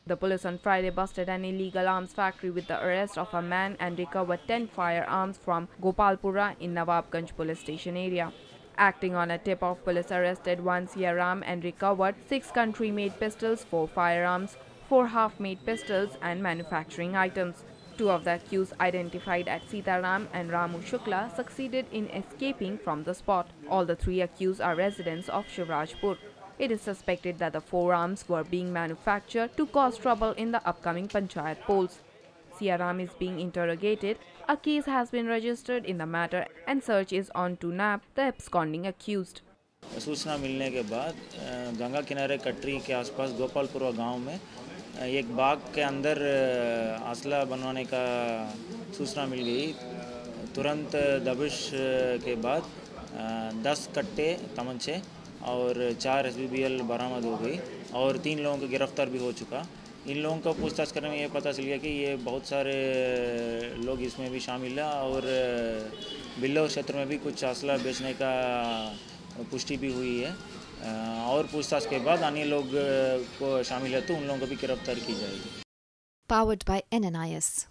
The police on Friday busted an illegal arms factory with the arrest of a man and recovered 10 firearms from Gopalpura in Nawabganj police station area. Acting on a tip-off, police arrested one Siaram and recovered 6 country-made pistols, 4 firearms, 4 half-made pistols and manufacturing items. Two of the accused, identified as Sitaram and Ramu Shukla, succeeded in escaping from the spot. All the 3 accused are residents of Shivrajpur. It is suspected that the forearms were being manufactured to cause trouble in the upcoming Panchayat polls. Siaram is being interrogated. A case has been registered in the matter and search is on to nab the absconding accused. सूचना मिलने के बाद गंगा किनारे कटरी के आसपास गोपालपुरा गांव में एक बाग के अंदर असला बनवाने का सूचना मिल गई। तुरंत दबिश के बाद 10 कट्टे तमंचे और 4 SBBL बरामद हो गई और 3 लोगों को गिरफ्तार भी हो चुका। इन लोगों को पूछताछ करने में ये पता चल गया कि ये बहुत सारे लोग इसमें भी शामिल हैं और बिल्लौर क्षेत्र में भी कुछ असला बेचने का पुष्टि भी हुई है और पूछताछ के बाद अन्य लोग को शामिल है तो उन लोगों को भी गिरफ्तार की जाएगी। Powered by NNIS.